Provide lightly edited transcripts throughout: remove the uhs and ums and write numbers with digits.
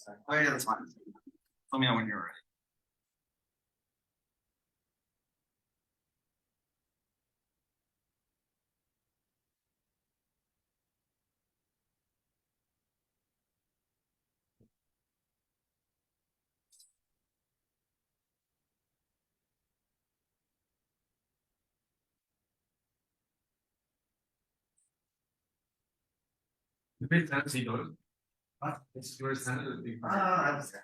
Oh yeah, that's fine. Let me know when you're ready. The bit that's good. But it's your standard. I understand.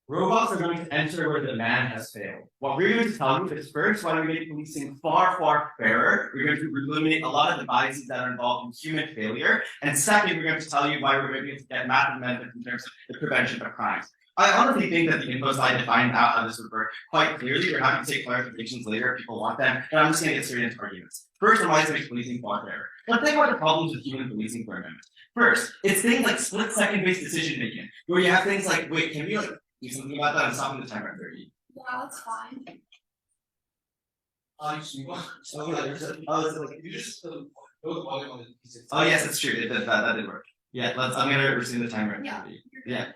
Robots are going to enter where the man has failed. What we're going to tell you is first, why we make policing far, far fairer. We're going to eliminate a lot of the biases that are involved in human failure. And second, we're going to tell you why we're going to get massive benefits in terms of the prevention of crimes. I honestly think that the info slide defined out how this would work quite clearly. We're happy to take clarifications later if people want them. And I'm just going to get straight into arguments. First, on why it makes policing far fairer. Let's think about the problems with human policing for a minute. First, it's things like split-second based decision making, where you have things like, wait, can we do something about that? I'm stopping the timer at 30. Yeah, that's fine. Oh yes, it's true. That did work. Yeah, I'm gonna resume the timer at 30. Yeah.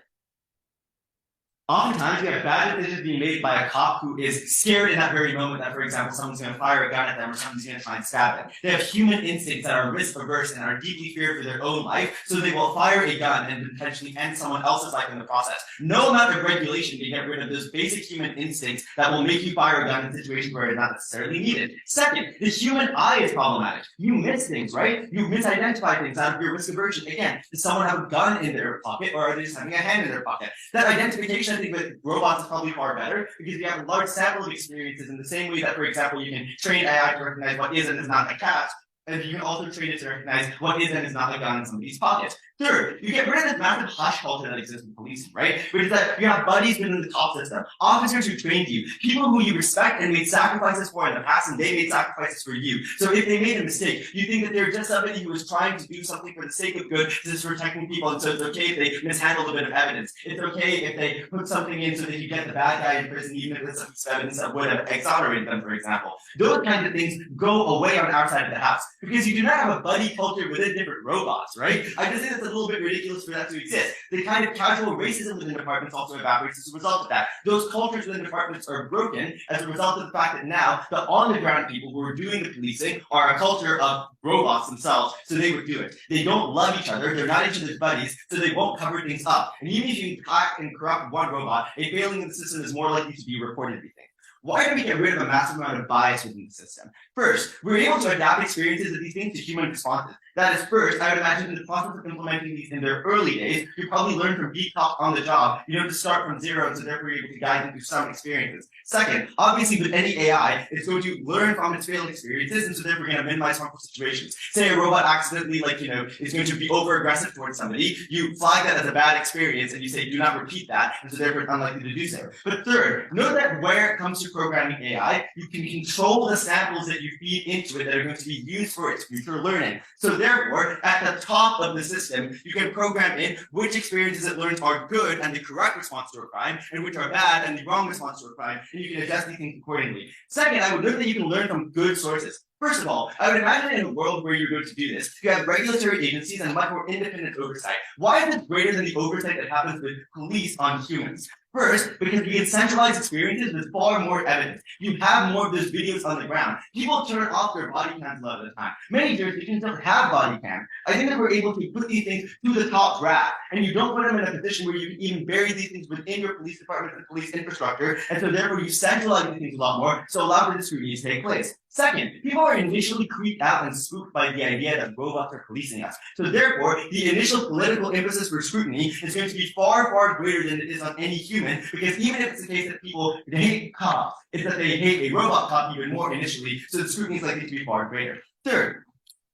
Oftentimes, we have bad decisions being made by a cop who is scared in that very moment that, for example, someone's going to fire a gun at them or someone's going to try and stab them. They have human instincts that are risk averse and are deeply feared for their own life, so they will fire a gun and potentially end someone else's life in the process. No amount of regulation can get rid of those basic human instincts that will make you fire a gun in situations where it's not necessarily needed. Second, the human eye is problematic. You miss things, right? You misidentify things out of your risk aversion. Again, does someone have a gun in their pocket or are they just having a hand in their pocket? That identification, I think, with robots is probably far better because you have a large sample of experiences in the same way that, for example, you can train AI to recognize what is and is not a cat. And you can also train it to recognize what is and is not a gun in somebody's pocket. Third, you get rid of this massive hush culture that exists in policing, right? Which is that you have buddies within the top system, officers who trained you, people who you respect and made sacrifices for in the past, and they made sacrifices for you. So if they made a mistake, you think that they're just somebody who was trying to do something for the sake of good, just protecting people, and so it's okay if they mishandle a bit of evidence. It's okay if they put something in so that you get the bad guy in prison, even if it's some piece of evidence that would have exonerated them, for example. Those kinds of things go away on our side of the house, because you do not have a buddy culture within different robots, right? I just think it's a little bit ridiculous for that to exist. The kind of casual racism within departments also evaporates as a result of that. Those cultures within departments are broken as a result of the fact that now the on-the-ground people who are doing the policing are a culture of robots themselves, so they would do it. They don't love each other, they're not each other's buddies, so they won't cover things up. And even if you hack and corrupt one robot, a failing in the system is more likely to be reported, we think. Why do we get rid of a massive amount of bias within the system? First, we're able to adapt experiences of these things to human responses. That is first, I would imagine in the process of implementing these in their early days, you probably learn from beat cops on the job. You don't have to start from zero, so therefore you're able to guide them through some experiences. Second, obviously with any AI, it's going to learn from its failed experiences, and so therefore we're going to minimize harmful situations. Say a robot accidentally, is going to be over-aggressive towards somebody, you flag that as a bad experience, and you say, do not repeat that, and so therefore it's unlikely to do so. But third, know that where it comes to programming AI, you can control the samples that you feed into it that are going to be used for its future learning. So therefore, at the top of the system, you can program in which experiences it learns are good and the correct response to a crime, and which are bad and the wrong response to a crime, and you can adjust these things accordingly. Second, I would note that you can learn from good sources. First of all, I would imagine in a world where you're going to do this, you have regulatory agencies and much more independent oversight. Why is it greater than the oversight that happens with police on humans? First, because you can centralize experiences with far more evidence. You have more of those videos on the ground. People turn off their body cams a lot of the time. Many jurisdictions don't have body cams. I think that we're able to put these things to the top brass, and you don't put them in a position where you can even bury these things within your police department and police infrastructure, and so therefore you centralize these things a lot more, so allow for the scrutiny to take place. Second, people are initially creeped out and spooked by the idea that robots are policing us. So therefore, the initial political emphasis for scrutiny is going to be far, far greater than it is on any human, because even if it's the case that people hate cops, it's that they hate a robot cop even more initially, so the scrutiny is likely to be far greater. Third,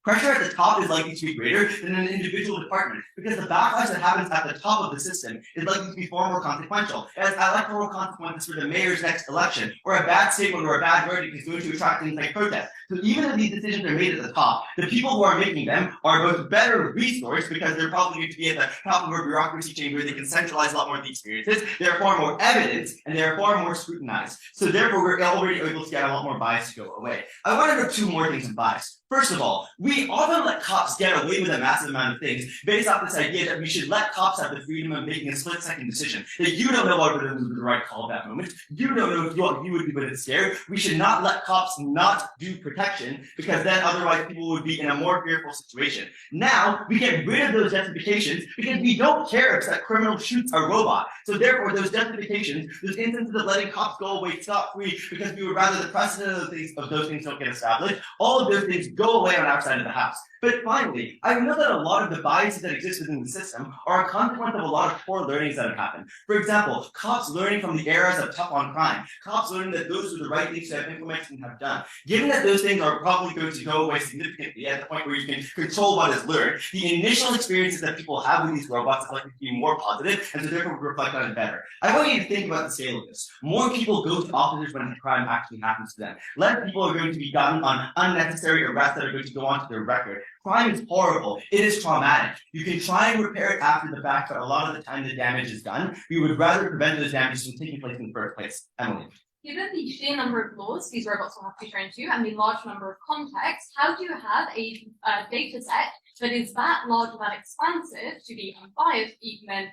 Pressure at the top is likely to be greater than an individual department because the backlash that happens at the top of the system is likely to be far more consequential. It has electoral consequences for the mayor's next election, or a bad statement or a bad verdict is going to attract things like protests. So even if these decisions are made at the top, the people who are making them are both better resourced because they're probably going to be at the top of a bureaucracy chain where they can centralize a lot more of the experiences. They're far more evidence and they're far more scrutinized. So therefore, we're already able to get a lot more bias to go away. I want to know two more things in bias. First of all, we often let cops get away with a massive amount of things based off this idea that we should let cops have the freedom of making a split-second decision. That you don't know what was the right call at that moment. You don't know if you would be but scared. We should not let cops not do protection because then otherwise people would be in a more fearful situation. Now, we get rid of those justifications because we don't care if that criminal shoots a robot. So therefore, those justifications, those instances of letting cops go away scot-free because we would rather the precedent of those things don't get established, all of those things go away on our side of the house. But finally, I know that a lot of the biases that exist within the system are a consequence of a lot of poor learnings that have happened. For example, cops learning from the eras of tough on crime, cops learning that those are the right things to have implemented and have done. Given that those things are probably going to go away significantly at the point where you can control what is learned, the initial experiences that people have with these robots is likely to be more positive, and so therefore reflect on it better. I want you to think about the scale of this. More people go to officers when the crime actually happens to them. Less people are going to be gotten on unnecessary arrests that are going to go onto their record. Crime is horrible. It is traumatic. You can try and repair it after the fact, but a lot of the time the damage is done. We would rather prevent those damages from taking place in the first place. Emily. Given the sheer number of laws these robots will have to be trained to and the large number of contexts, how do you have a data set that is that large and that expansive to be unbiased, even then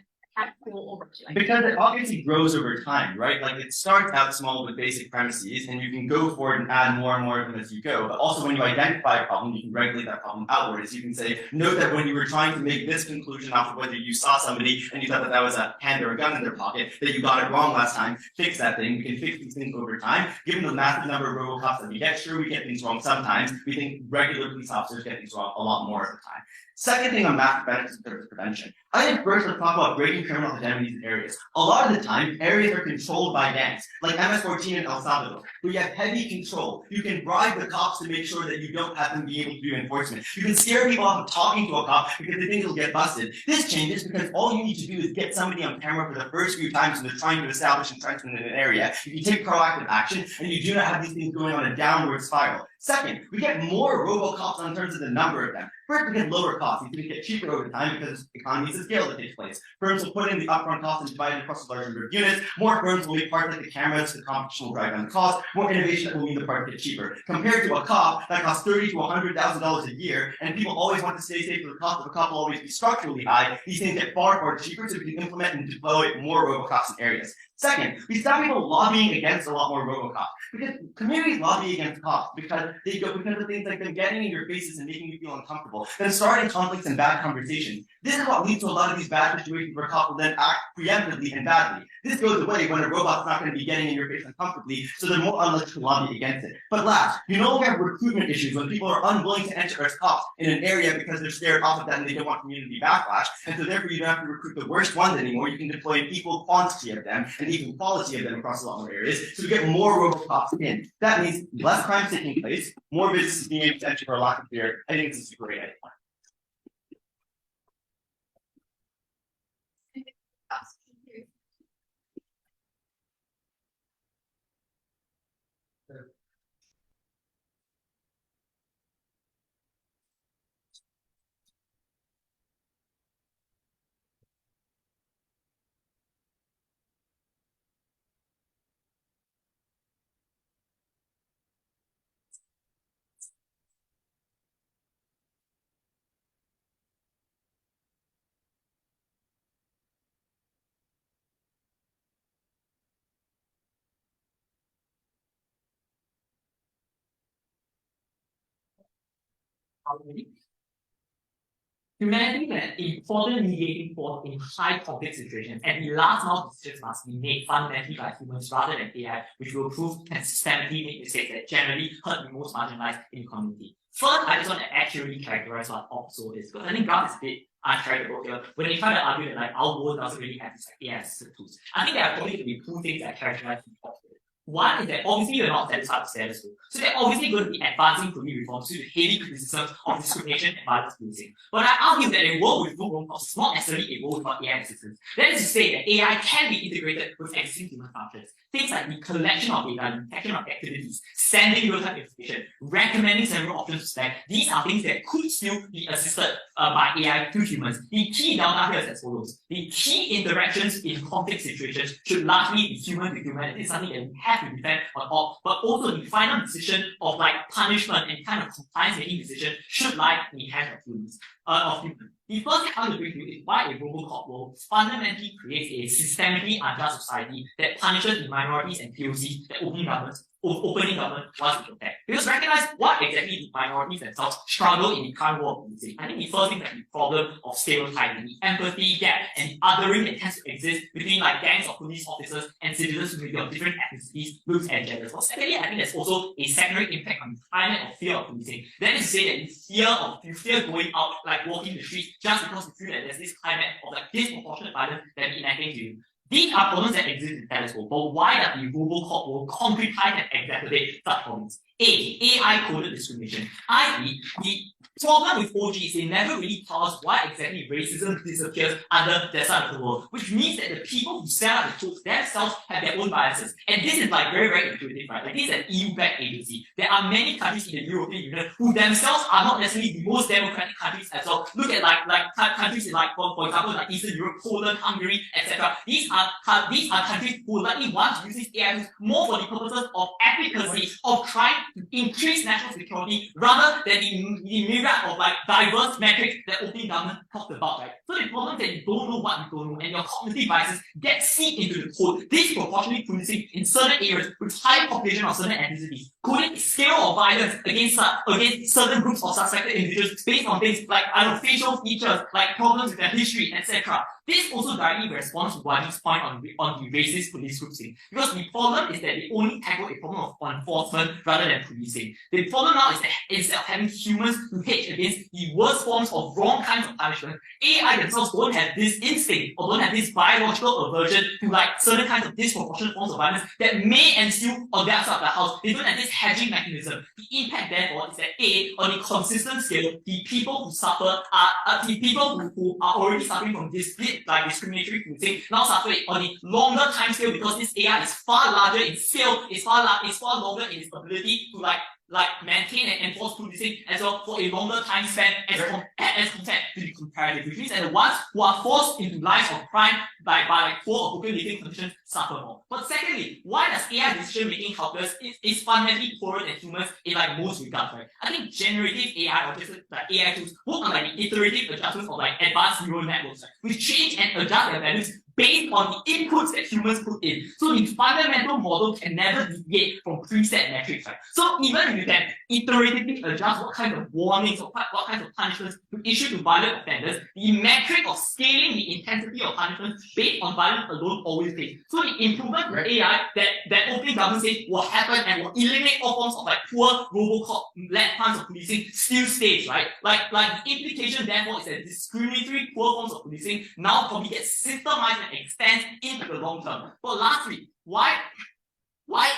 or regulated? Because it obviously grows over time, right? Like it starts out small with basic premises and you can go forward and add more and more of them as you go. But also when you identify a problem, you can regulate that problem outwards. You can say, note that when you were trying to make this conclusion off of whether you saw somebody and you thought that that was a hand or a gun in their pocket, that you got it wrong last time, fix that thing. We can fix these things over time. Given the massive number of Robocops that we get, sure, we get things wrong sometimes. We think regular police officers get things wrong a lot more of the time. Second thing on massive benefits of service prevention. I think first let's talk about breaking criminal identities in areas. A lot of the time, areas are controlled by gangs, like MS-14 in El Salvador, where you have heavy control. You can bribe the cops to make sure that you don't have them be able to do enforcement. You can scare people off of talking to a cop because they think it'll get busted. This changes because all you need to do is get somebody on camera for the first few times when they're trying to establish entrenchment in an area. If you take proactive action and you do not have these things going on a downward spiral. Second, we get more Robocops in terms of the number of them. First, we get lower costs. These things get cheaper over time because economies of scale that takes place. Firms will put in the upfront cost and divide it across a larger number of units. More firms will make parts like the cameras, the competition will drive down the cost. More innovation that will mean the part get cheaper. Compared to a cop that costs $30,000 to $100,000 a year, and people always want to stay safe, so the cost of a cop will always be structurally high. These things get far, far cheaper, so we can implement and deploy more Robocops in areas. Second, we stop people lobbying against a lot more Robocops. Because communities lobby against cops because they go because of things like them getting in your faces and making you feel uncomfortable, then starting conflicts and bad conversations. This is what leads to a lot of these bad situations where cops will then act preemptively and badly. This goes away when a robot's not going to be getting in your face uncomfortably, so they're more unlikely to lobby against it. But last, you no longer have recruitment issues when people are unwilling to enter as cops in an area because they're scared off of that and they don't want community backlash, and so therefore you don't have to recruit the worst ones anymore. You can deploy an equal quantity of them and even quality of them across a lot more areas, so we get more Robocops in. That means less crime taking place, more businesses being able to enter for a lack of fear. I think this is a great idea. Humanity is an important mediating force in high conflict situations, and the last mile decisions must be made fundamentally by humans rather than AI, which will prove and systematically make mistakes that generally hurt the most marginalized in the community. First, I just want to actually characterize what OPSO is, because I think Graph is a bit uncharitable here when they try to argue that like our world doesn't really have this like AI assisted tools. I think there are probably going to be two things that characterize OPSO. One is that obviously you're not satisfied with status quo. So they're obviously going to be advancing police reforms to the heavy criticism of discrimination and violence policing. But I argue that a world with no robots is not necessarily a world without AI assistance. That is to say that AI can be integrated with existing human functions. Things like the collection of data, the detection of activities, sending real-time information, recommending several options to select. These are things that could still be assisted by AI to humans. The key delta here is as follows. The key interactions in conflict situations should largely be human to human. It is something that we have to defend on all, but also the final decision of like punishment and kind of compliance making decision should lie in the hands of humans. The first thing I want to bring to you is why a Robocop world fundamentally creates a systemically unjust society that punishes the minorities and POCs that opening government wants to protect. Because recognize what exactly the minorities themselves struggle in the current world of policing. I think the first thing is the problem of stereotyping, the empathy gap, and the othering that tends to exist between like gangs of police officers and citizens who may be of different ethnicities, looks, and genders. Well, secondly, I think there's also a secondary impact on the climate of fear of policing. That is to say that you fear going out, like walking the streets, just because you feel that there's this climate of like disproportionate violence that is enacting to you. These are problems that exist in status quo, but why does the Robocop world concretize and exacerbate such problems? AI-coded discrimination. The problem with OG is they never really tell us why exactly racism disappears under their side of the world, which means that the people who set up the codes themselves have their own biases. And this is like very, very intuitive, right? Like this is an EU-backed agency. There are many countries in the European Union who themselves are not necessarily the most democratic countries as well. Look at like countries in like, for example, like Eastern Europe, Poland, Hungary, etc. These are countries who likely want to use these AI more for the purposes of efficacy, of trying to increase national security rather than the myriad of like diverse metrics that opening government talked about, right? So the problem is that you don't know what you don't know, and your cognitive biases get seeped into the code, disproportionately policing in certain areas with high population of certain ethnicities, coding scale of violence against certain groups of suspected individuals based on things like facial features, like problems with their history, etc. This also directly responds to Waji's point on the racist police grouping. Because the problem is that they only tackle a problem of enforcement rather than policing. The problem now is that instead of having humans to hedge against the worst forms of wrong kinds of punishment, AI themselves don't have this instinct or don't have this biological aversion to like certain kinds of disproportionate forms of violence that may ensue on their side of the house. They don't have this hedging mechanism. The impact therefore is that on a consistent scale, the people who suffer are the people who are already suffering from this like discriminatory policing now suffer it on a longer time scale because this AI is far larger in scale, is far longer in its ability to like maintain and enforce policing as well for a longer time span as compared to the comparative, which means that the ones who are forced into lives of crime by like poor or broken living conditions suffer more. But secondly, why does AI decision making calculus is fundamentally poorer than humans in like most regards, right? I think generative AI or just like AI tools work on like the iterative adjustments of like advanced neural networks, right? Which change and adjust their values based on the inputs that humans put in. So the fundamental model can never deviate from preset metrics, right? So even if you can iteratively adjust what kind of warnings or what kinds of punishments to issue to violent offenders, the metric of scaling the intensity of punishment based on violence alone always fails. So the improvement in AI that opening government says will happen and will eliminate all forms of like poor Robocop-led kinds of policing still stays, right? Like the implication therefore is that discriminatory poor forms of policing now probably get systemized and extends into the long term. But lastly, why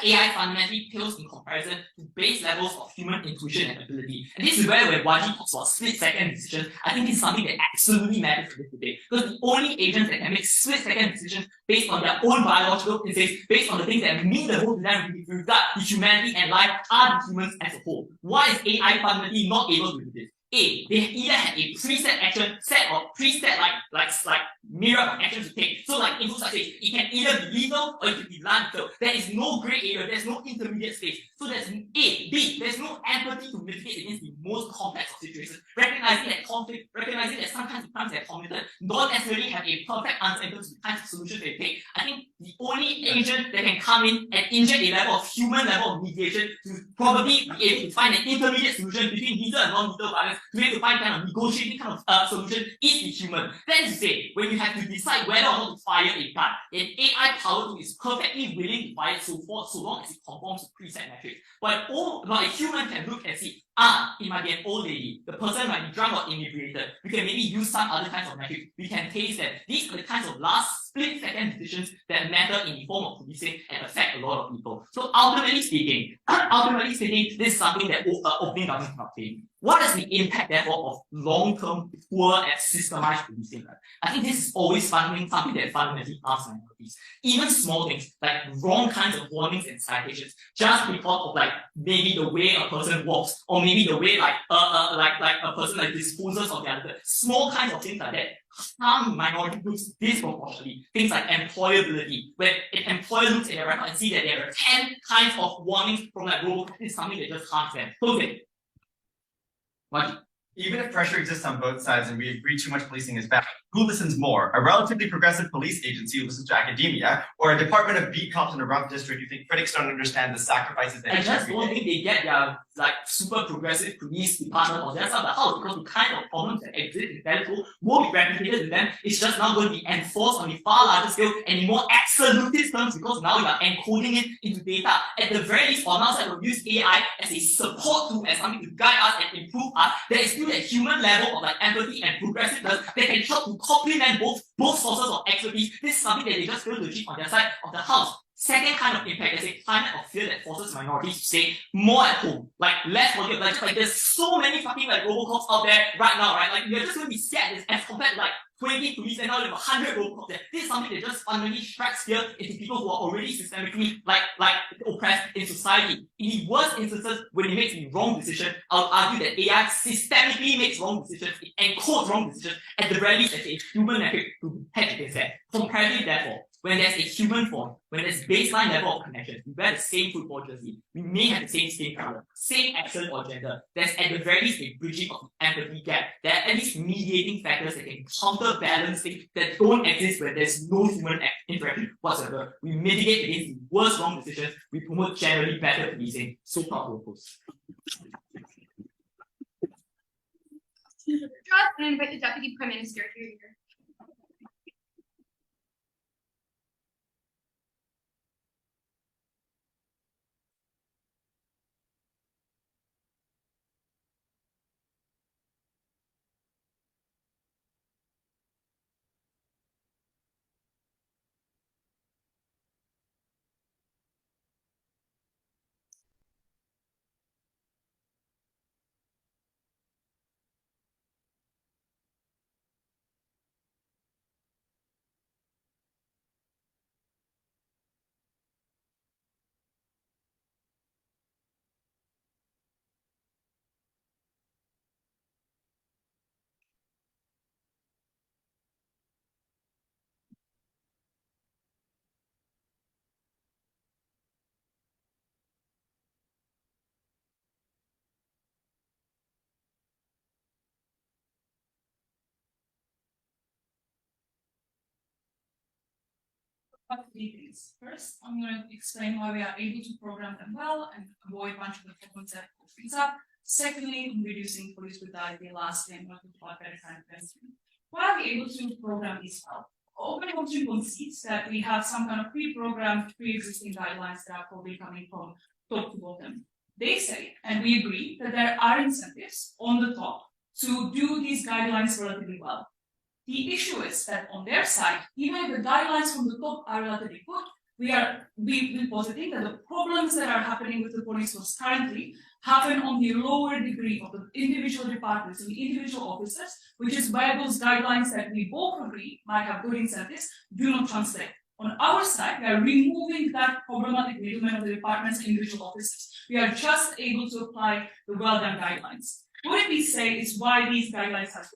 AI fundamentally pales in comparison to base levels of human intuition and ability. And this is where Waji talks about split-second decisions. I think it's something that absolutely matters to this today. Because the only agents that can make split-second decisions based on their own biological instincts, based on the things that mean the whole to them with regard to humanity and life, are the humans as a whole. Why is AI fundamentally not able to do this? They either have a preset action set or preset like myriad of actions to take. So like input such it can either be lethal or it can be non-lethal. There is no gray area, there's no intermediate space. So there's B, there's no empathy to mitigate against the most complex of situations. Recognizing that conflict, recognizing that some kinds of crimes that are committed don't necessarily have a perfect answer in terms of the kinds of solutions they take. I think the only agent that can come in and inject a level of human level of mediation to probably be able to find an intermediate solution between lethal and non-lethal violence, to be able to find kind of negotiating kind of solution is the human. That is to say, when you have to decide whether or not to fire a gun, an AI power tool is perfectly willing to fire so long as it conforms to preset metrics. But a human can look and see, it might be an old lady, the person might be drunk or inebriated. We can maybe use some other kinds of metrics. We can taste that these are the kinds of last split-second decisions that matter in the form of policing and affect a lot of people. So ultimately speaking, this is something that opening government cannot pay. What is the impact, therefore, of long-term, poor and systemized policing? Right? I think this is always something that fundamentally harms minorities. Even small things like wrong kinds of warnings and citations, just because of like maybe the way a person walks, or maybe the way like a person like disposes of their other small kinds of things like that harm minority groups disproportionately. Things like employability, where an employer looks at their record and see that there are 10 kinds of warnings from like Robocop, is something that just harms them. Closing. Even if pressure exists on both sides and we agree too much policing is bad, who listens more? A relatively progressive police agency who listens to academia, or a department of beat cops in a rough district who think critics don't understand the sacrifices they I make just every don't day? think they get their like super progressive police department or their side of the house, because the kind of problems that exist in Teleco will be replicated to them. It's just not going to be enforced on the far larger scale and in more absolutist terms, because now you are encoding it into data. At the very least, on our side, we'll use AI as a support tool, as something to guide us and improve us. There is still that human level of like empathy and progressiveness that can help to complement both sources of expertise. This is something that they just fail to achieve on their side of the house. Second kind of impact is a climate of fear that forces minorities to stay more at home, like less working. Like there's so many fucking like Robocops out there right now, right? Like you're just going to be scared as compared to like 20 police and now you have 100 Robocops there. This is something that just fundamentally strikes fear into people who are already systemically like oppressed in society. In the worst instances, when it makes the wrong decision, I'll argue that AI systemically makes wrong decisions, it encodes wrong decisions. At the very least, there's a human epic to hedge against that. Comparatively, therefore, when there's a human form, when there's baseline level of connection, we wear the same football jersey, we may have the same skin color, same accent or gender, there's at the very least a bridging of the empathy gap. There are at least mediating factors that can counterbalance things that don't exist when there's no human interaction whatsoever. We mitigate against the worst wrong decisions, we promote generally better policing. So far, Robocos. Trust and invite the Deputy Prime Minister here. Three things. First, I'm going to explain why we are able to program them well and avoid a bunch of the problems that pop things up. Secondly, in reducing police brutality. Lastly, I'm going to talk about better kind of fencing. Why are we able to program these well? Open Culture concedes that we have some kind of pre-programmed, pre-existing guidelines that are probably coming from top to bottom. They say, and we agree, that there are incentives on the top to do these guidelines relatively well. The issue is that on their side, even if the guidelines from the top are relatively good, we positing that the problems that are happening with the police force currently happen on the lower degree of the individual departments and the individual officers, which is where those guidelines that we both agree might have good incentives do not translate. On our side, we are removing that problematic middleman of the departments and individual officers. We are just able to apply the well-done guidelines. What we say is why these guidelines have.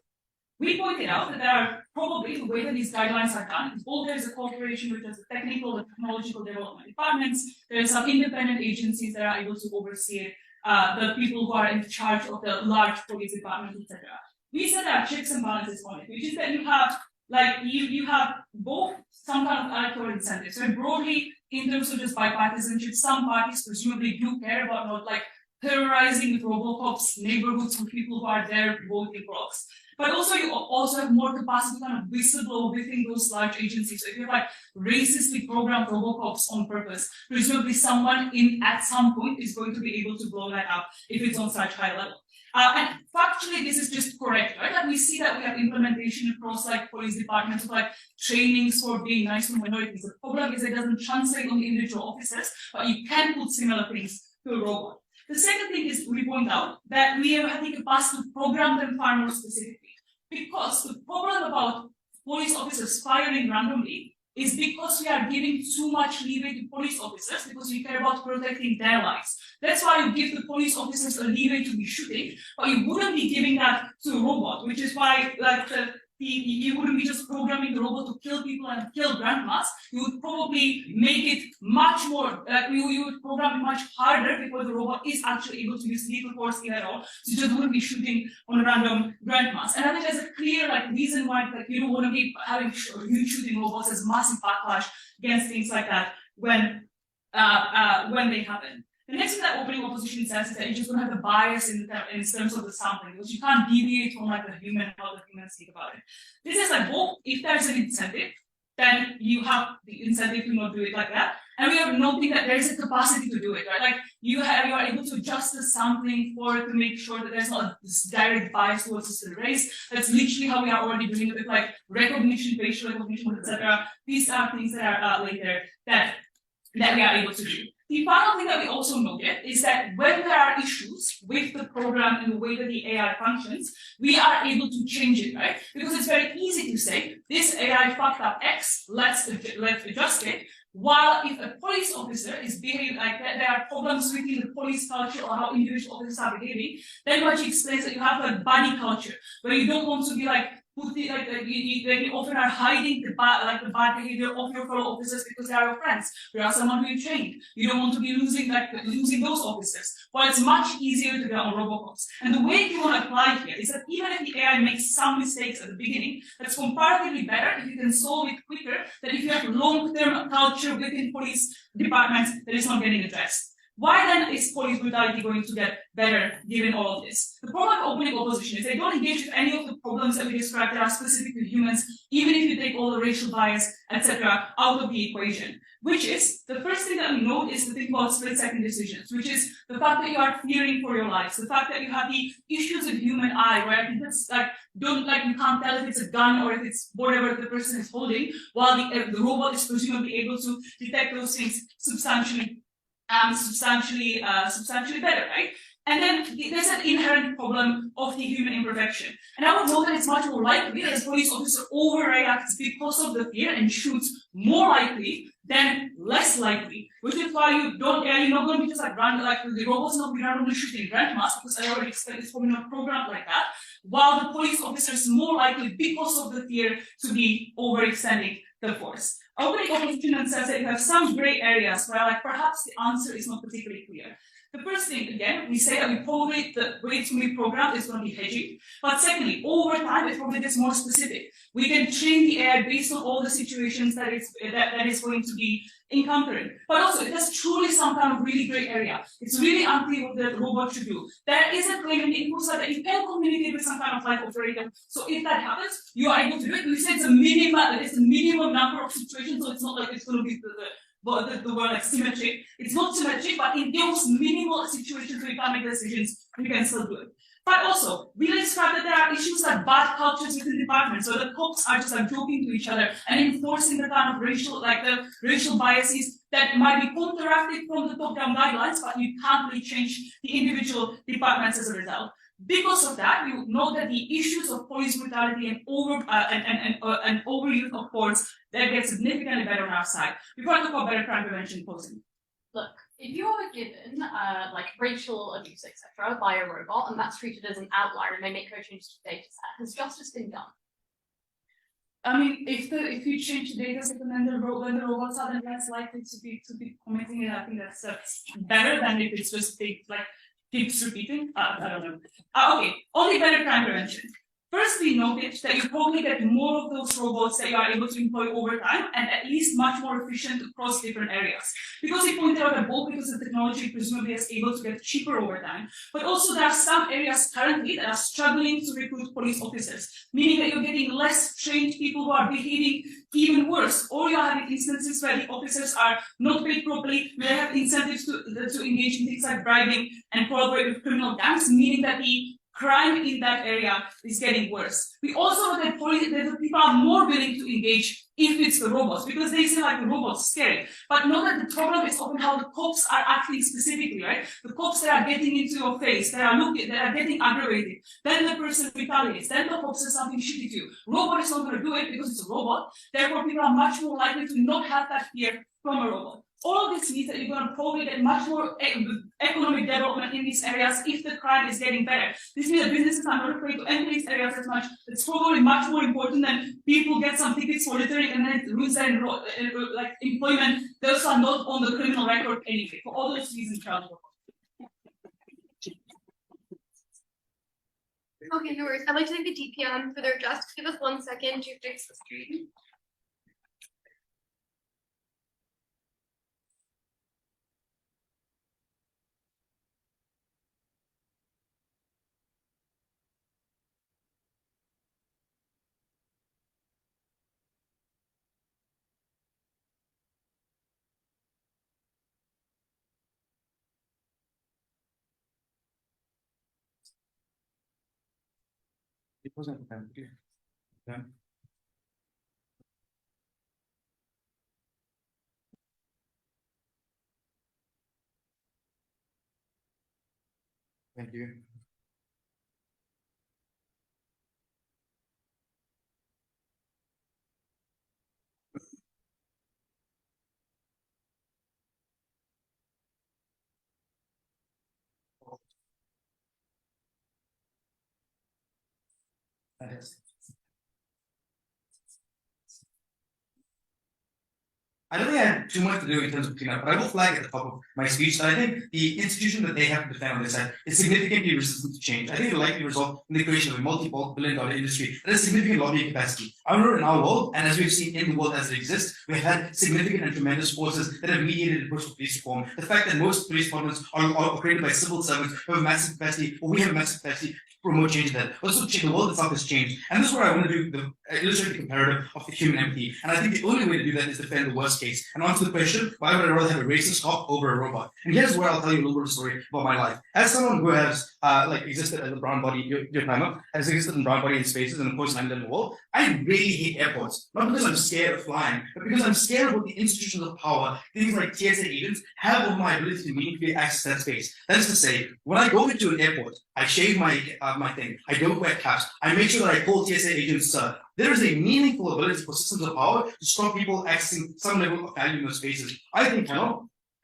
We pointed out that there are probably the way that these guidelines are done. Although there is a corporation which has the technical and technological development departments, there are some independent agencies that are able to oversee it, the people who are in charge of the large police departments, etc. We said there are checks and balances on it, which is that you have you have both some kind of electoral incentives. So broadly, in terms of just bipartisanship, some parties presumably do care about not like terrorizing with Robocops neighborhoods with people who are there voting blocks. But also you also have more capacity to kind of whistleblow within those large agencies. So if you have like racistly programmed Robocops on purpose, presumably someone at some point is going to be able to blow that up if it's on such high level. And factually, this is just correct, right? That we see that we have implementation across like police departments of like trainings for being nice to minorities. The problem is it doesn't translate on the individual officers, but you can put similar things to a robot. The second thing is we point out that we have the capacity to program them far more specifically. Because the problem about police officers firing randomly is because we are giving too much leeway to police officers because we care about protecting their lives. That's why you give the police officers a leeway to be shooting, but you wouldn't be giving that to a robot, which is why like you wouldn't be just programming the robot to kill people and kill grandmas. You would probably make it much more, you would program it much harder because the robot is actually able to use lethal force if at all. So you just wouldn't be shooting on random grandmas. And I think there's a clear like reason why like you don't want to be having huge shooting robots as massive backlash against things like that when they happen. The next thing that opening opposition says is that you're just going to have the bias in terms of the sampling, because you can't deviate from like the human, how the humans think about it. This is like both, if there's an incentive, then you have the incentive to not do it like that. And we are noting that there is a capacity to do it, right? Like you are able to adjust the sampling to make sure that there's not this direct bias towards a certain race. That's literally how we are already doing it with like recognition, facial recognition, etc. These are things that are later that we are able to do. The final thing that we also noted is that when there are issues with the program and the way that the AI functions, we are able to change it, right? Because it's very easy to say, this AI fucked up X, let's adjust it. While if a police officer is behaving like that, there are problems within the police culture or how individual officers are behaving, then what she explains that you have a buddy culture, where you don't want to be like, you often are hiding the bad behavior of your fellow officers because they are your friends. They are someone who you trained. You don't want to be losing those officers. Well, it's much easier to get on Robocops. And the way you want to apply here is that even if the AI makes some mistakes at the beginning, that's comparatively better if you can solve it quicker than if you have long-term culture within police departments that is not getting addressed. Why then is police brutality going to get better given all of this? The problem of opening opposition is they don't engage with any of the problems that we described that are specific to humans, even if you take all the racial bias, etc., out of the equation. Which is, the first thing that we note is the thing about split-second decisions, which is the fact that you are fearing for your lives, the fact that you have the issues of human eye, where it's like, you can't tell if it's a gun or if it's whatever the person is holding, while the robot is presumably able to detect those things substantially better, right? And then there's an inherent problem of the human imperfection. And I would note that it's much more likely that a police officer overreacts because of the fear and shoots more likely than less likely, which is why you're not going to be just like random, like the robot's not going to be randomly shooting grandmas, because I already explained it's probably not programmed like that, while the police officer is more likely because of the fear to be overextending the force. Opening opposition says that you have some gray areas where like perhaps the answer is not particularly clear. The first thing, again, we say that we probably, the way it's going to be programmed is going to be hedging. But secondly, over time, it probably gets more specific. We can train the AI based on all the situations that is going to be encountering. But also, it has truly some kind of really gray area. It's really unclear what the robot should do. There is a claim in the input side that you can communicate with some kind of life operator. So if that happens, you are able to do it. We say it's a minimum number of situations, so it's not like it's going to be the word like symmetric. It's not symmetric, but in those minimal situations where you can't make decisions, you can still do it. But also, we describe that there are issues like bad cultures within departments, so the cops are just like joking to each other and enforcing the kind of racial biases that might be counteracted from the top-down guidelines, but you can't really change the individual departments as a result. Because of that, we know that the issues of police brutality and overuse of force that get significantly better on our side. We've heard about better crime prevention posing. Look, if you are given like racial abuse, etc., by a robot, and that's treated as an outlier, and they make no changes to the data set, has justice been done? I mean, if you change the data set and then the robots are then less likely to be committing it, I think that's better than if it's just keeps repeating. I don't know. Okay, only better crime prevention. First, we noted that you probably get more of those robots that you are able to employ over time and at least much more efficient across different areas. Because we pointed out that both because the technology presumably is able to get cheaper over time, but also there are some areas currently that are struggling to recruit police officers, meaning that you're getting less trained people who are behaving even worse, or you're having instances where the officers are not paid properly, where they have incentives to engage in things like bribing and collaborate with criminal gangs, meaning that the crime in that area is getting worse. We also know that people are more willing to engage if it's the robots, because they say like the robots scary. But know that the problem is often how the cops are acting specifically, right? The cops that are getting into your face, that are getting aggravated, then the person retaliates, then the cop says something shitty to you. Robot is not going to do it because it's a robot. Therefore, people are much more likely to not have that fear from a robot. All of this means that you're going to probably get much more economic development in these areas if the crime is getting better. This means that businesses are not afraid to enter these areas as much. It's probably much more important than people get some tickets for littering and then it ruins their like employment. Those are not on the criminal record anyway. For all those reasons, Charlie. Okay, no worries. I'd like to thank the DPM for their address. Give us 1 second to fix the screen. It wasn't clear. Yeah. Thank you. I don't think I have too much to do in terms of cleanup, but I will flag at the top of my speech that I think the institution that they have to defend on this side is significantly resistant to change. I think it will likely result in the creation of a multi-billion-dollar industry that has significant lobbying capacity. However, in our world, and as we've seen in the world as it exists, we have had significant and tremendous forces that have mediated the push for police reform. The fact that most police departments are created by civil servants who have massive capacity, or we have massive capacity, promote change that. Also, the world itself has changed. And this is where I want to do illustrate the comparative of the human empathy. And I think the only way to do that is defend the worst case. And answer the question, why would I rather have a racist cop over a robot? And here's where I'll tell you a little bit of a story about my life. As someone who has existed as a brown body, your time up, has existed in brown body in spaces, and of course landed in the world, I really hate airports. Not because I'm scared of flying, but because I'm scared of what the institutions of power, things like TSA agents, have over my ability to meaningfully access that space. That is to say, when I go into an airport, I shave my thing. I don't wear caps. I make sure that I call TSA agents, sir. There is a meaningful ability for systems of power to stop people accessing some level of value in those spaces. I think,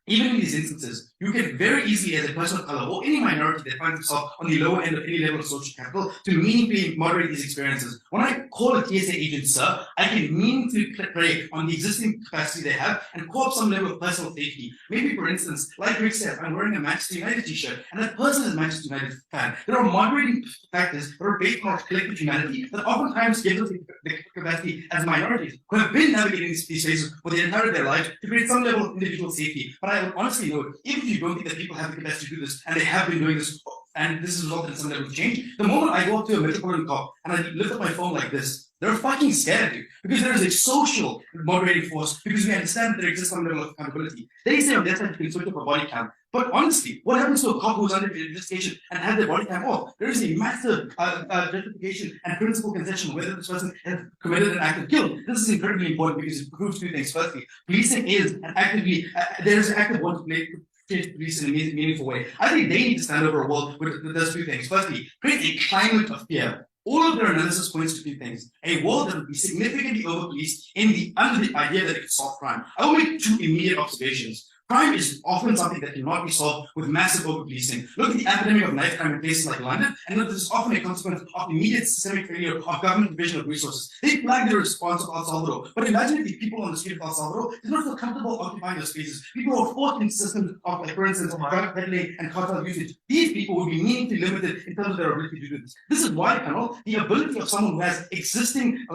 even in these instances, you can very easily, as a person of color or any minority that finds themselves on the lower end of any level of social capital, to meaningfully moderate these experiences. When I call a TSA agent, sir, I can meaningfully prey on the existing capacity they have and co-op some level of personal safety. Maybe, for instance, like Rick said, I'm wearing a Manchester United t-shirt, and that person is a Manchester United fan. There are moderating factors that are based on collective humanity that oftentimes give us the capacity as minorities who have been navigating these spaces for the entirety of their life to create some level of individual safety. But I would honestly note, even if you don't think that people have the capacity to do this, and they have been doing this, and this has resulted in some level of change, the moment I go up to a metropolitan cop and I lift up my phone like this, they're fucking scared of you because there is a social moderating force because we understand that there exists some level of accountability. They say on their side you can switch up a body cam. But honestly, what happens to a cop who's under investigation and has their body cam off? There is a massive justification and principle concession whether this person has committed an act of guilt. This is incredibly important because it proves two things. Firstly, policing is an actively, there is an active one to play police in a meaningful way. I think they need to stand over a world where there's two things. Firstly, create a climate of fear. All of their analysis points to two things. A world that would be significantly over-policed under the idea that it could solve crime. I will make two immediate observations. Crime is often something that cannot be solved with massive over-policing. Look at the epidemic of knife crime in places like London, and look, this is often a consequence of immediate systemic failure of government division of resources. They flag their response of El Salvador, but imagine if the people on the street of El Salvador did not feel comfortable occupying those spaces. People who are forced in systems of, like, for instance, drug peddling and cartel usage. These people would be meaningfully limited in terms of their ability to do this. This is why, the ability of someone who has existing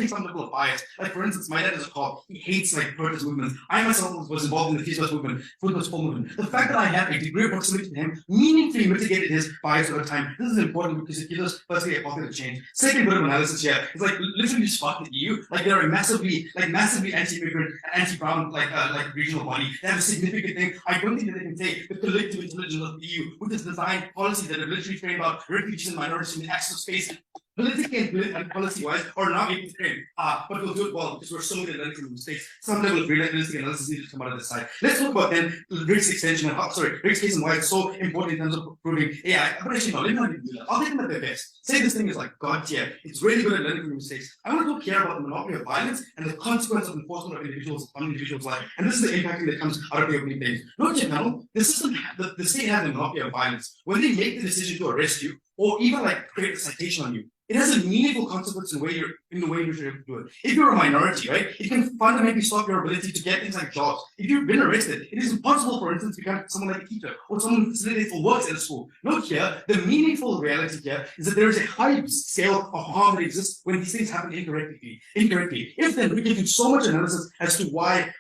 some level of bias, like for instance, my dad is a cop. He hates protest movements. I myself was involved in the food was full movement. The fact that I had a degree of proximity to him meaningfully mitigated his bias over time. This is important because it gives us firstly a positive change. Second bit of analysis here is like literally just fuck the EU. Like they're a massively anti-immigrant and anti-brown like regional body. They have a significant thing. I don't think that they can take the collective intelligence of the EU, which has designed policies that have literally trained about refugees and minorities in the access of space politically and policy-wise, are not able to frame. But we'll do it well because we're so good at learning from mistakes. Some level of realistic analysis needs to come out of this side. Let's talk about then Rick's extension and Rick's case and why it's so important in terms of proving AI. But actually, no, let me not even do that. I'll take them at their best. Say this thing is like God tier. It's really good at learning from mistakes. I want to talk here about the monopoly of violence and the consequence of enforcement of individuals on individuals' life. And this is the impact that comes out of the opening things. Look at now, the system, the state has a monopoly of violence. When they make the decision to arrest you or even like create a citation on you, it has a meaningful consequence in the way in which you're able to do it. If you're a minority, right, it can fundamentally stop your ability to get things like jobs. If you've been arrested, it is impossible, for instance, to become someone like a teacher or someone who facilitates or works at a school. Note here, the meaningful reality here is that there is a high scale of harm that exists when these things happen incorrectly. If then we give you so much analysis as to why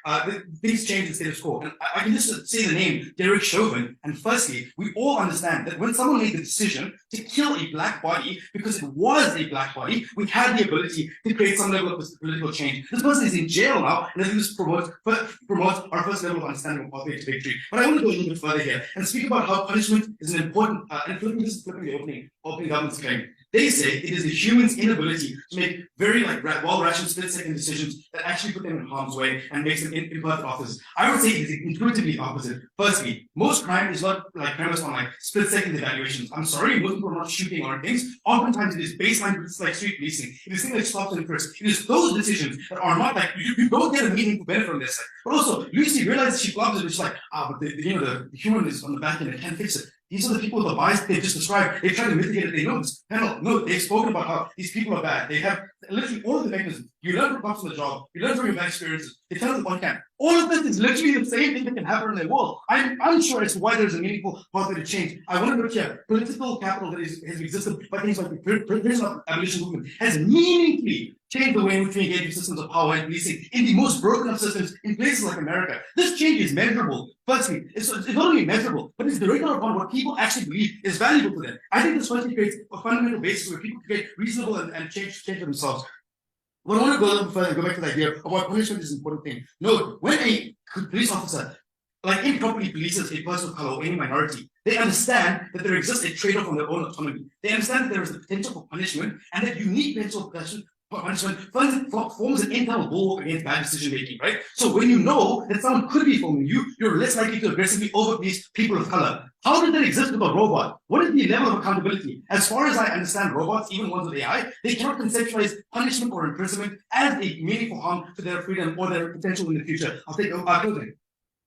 things change in status quo, and I can just say the name Derek Chauvin, and firstly, we all understand that when someone made the decision to kill a black body because it was a black body, we had the ability to create some level of political change. This person is in jail now, and I think this promotes our first level of understanding of pathway to victory. But I want to go a little bit further here and speak about how punishment is an important, and flipping the opening government's claim. They say it is the human's inability to make very well-rationed split-second decisions that actually put them in harm's way and makes them imperfect authors. I would say it is intuitively opposite. Firstly, most crime is not premised on split-second evaluations. I'm sorry, most people are not shooting on things. Oftentimes it is baseline, it's like street policing. It is things like stops and first. It is those decisions that are not you don't get a meaningful benefit from this. But also, Lucy realizes she loves it. It's like, but the human is on the back end and can't fix it. These are the people with the bias they just described. They try to mitigate it. They know this panel. No, they've spoken about how these people are bad. They have literally all of the mechanisms. You learn from cops on the job. You learn from your bad experiences. They tell us one can. All of this is literally the same thing that can happen in the world. I'm unsure as to why there's a meaningful pathway to change. I want to look here. Political capital that has existed by things like the prison of abolition movement has meaningfully changed the way in which we engage with systems of power and policing in the most broken of systems in places like America. This change is measurable. Firstly, it's not only measurable, but it's directed upon what people actually believe is valuable to them. I think this firstly creates a fundamental basis where people can get reasonable and change for themselves. But I want to go a little further and go back to the idea of why punishment is an important thing. No, when a police officer improperly polices a person of color or any minority, they understand that there exists a trade-off on their own autonomy. They understand that there is the potential for punishment, and that unique potential for punishment forms an internal bulwark against bad decision making, right? So when you know that someone could be filming you, you're less likely to aggressively overpolice people of color. How did that exist with a robot? What is the level of accountability? As far as I understand robots, even ones with AI, they cannot conceptualize punishment or imprisonment as a meaningful harm to their freedom or their potential in the future. I'll take closing.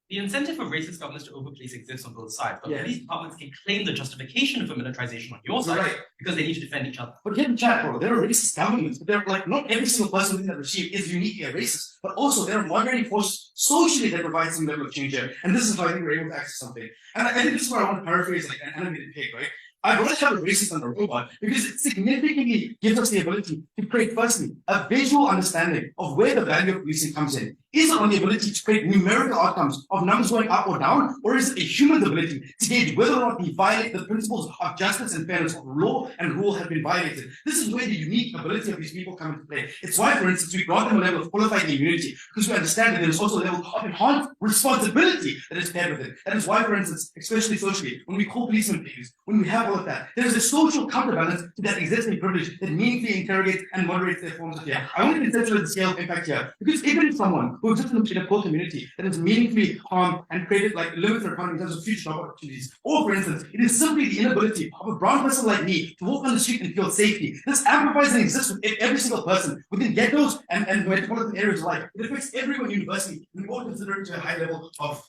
The incentive for racist governments to overpolice exists on both sides, but police departments can claim the justification for militarization on your side because they need to defend each other. But here in chat, bro, there are racist governments, but they're not every single person within that regime is uniquely a racist, but also there are moderating forces socially that provide some level of change here. And this is how I think we're able to access something. And I think this is where I want to paraphrase an animated pig, right? I'd rather have a racist than a robot because it significantly gives us the ability to create, firstly, a visual understanding of where the value of policing comes in. Is it on the ability to create numerical outcomes of numbers going up or down, or is it a human ability to gauge whether or not we violate the principles of justice and fairness of law and rule have been violated? This is where the unique ability of these people come into play. It's why, for instance, we grant them a level of qualified immunity because we understand that there is also a level of enhanced responsibility that is paired with it. That is why, for instance, especially socially, when we call policemen pigs, when we have all of that, there is a social counterbalance to that existing privilege that meaningfully interrogates and moderates their forms of fear. I want to conceptualize the scale of impact here because even if someone who exists in a poor community that is meaningfully harmed and created limits their economy in terms of future job opportunities, or for instance, it is simply the inability of a brown person like me to walk on the street and feel safety. This amplifies and exists with every single person within ghettos and metropolitan areas of life. It affects everyone universally. We all consider it to a high level of,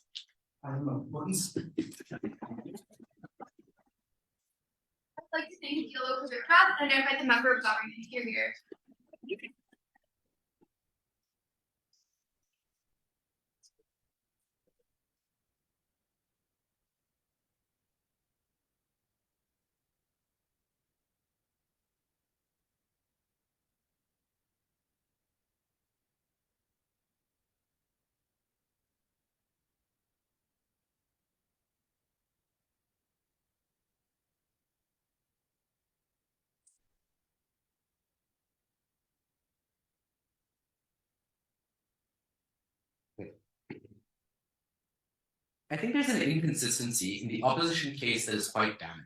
I don't know, importance. I'd like to thank Kilo for their trust and invite the member of government here. I think there's an inconsistency in the opposition case that is quite damning.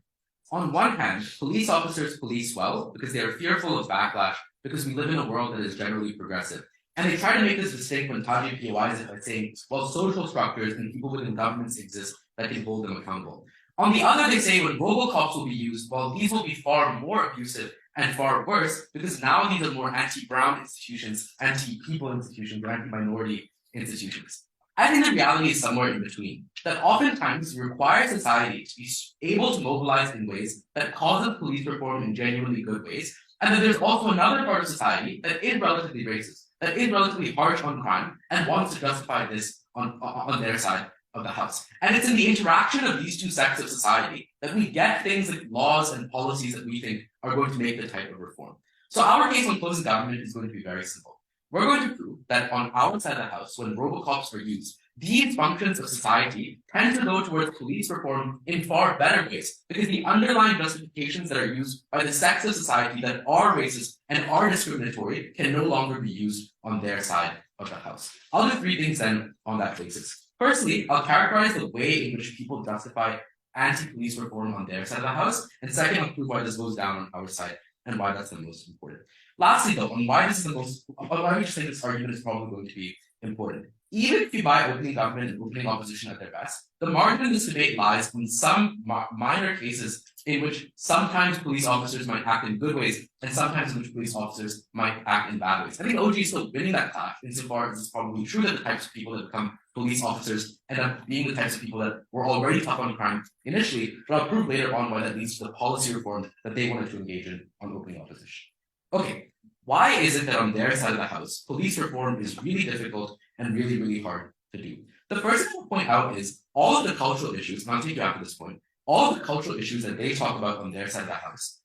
On one hand, police officers police well because they are fearful of backlash because we live in a world that is generally progressive. And they try to make this mistake when Taji POIs it by saying, well, social structures and people within governments exist that can hold them accountable. On the other, they say when Robocops will be used, well, these will be far more abusive and far worse because now these are more anti-brown institutions, anti-people institutions, or anti-minority institutions. I think the reality is somewhere in between, that oftentimes we require society to be able to mobilize in ways that causes police reform in genuinely good ways, and that there's also another part of society that is relatively racist, that is relatively harsh on crime, and wants to justify this on their side of the house. And it's in the interaction of these two sects of society that we get things like laws and policies that we think are going to make the type of reform. So our case on closing government is going to be very simple. We're going to prove that on our side of the house, when Robocops were used, these functions of society tend to go towards police reform in far better ways, because the underlying justifications that are used by the sects of society that are racist and are discriminatory can no longer be used on their side of the house. I'll do three things then on that basis. Firstly, I'll characterize the way in which people justify anti-police reform on their side of the house, and second, I'll prove why this goes down on our side and why that's the most important. Lastly, though, on why this is the most, why we just think this argument is probably going to be important. Even if you buy opening government and opening opposition at their best, the margin in this debate lies in some minor cases in which sometimes police officers might act in good ways and sometimes in which police officers might act in bad ways. I think OG is still winning that clash insofar as it's probably true that the types of people that become police officers end up being the types of people that were already tough on crime initially, but I'll prove later on why that leads to the policy reform that they wanted to engage in on opening opposition. Okay, why is it that on their side of the house, police reform is really difficult and really, really hard to do? The first thing I'll point out is all of the cultural issues, and I'll take you after this point, all of the cultural issues that they talk about on their side of the house,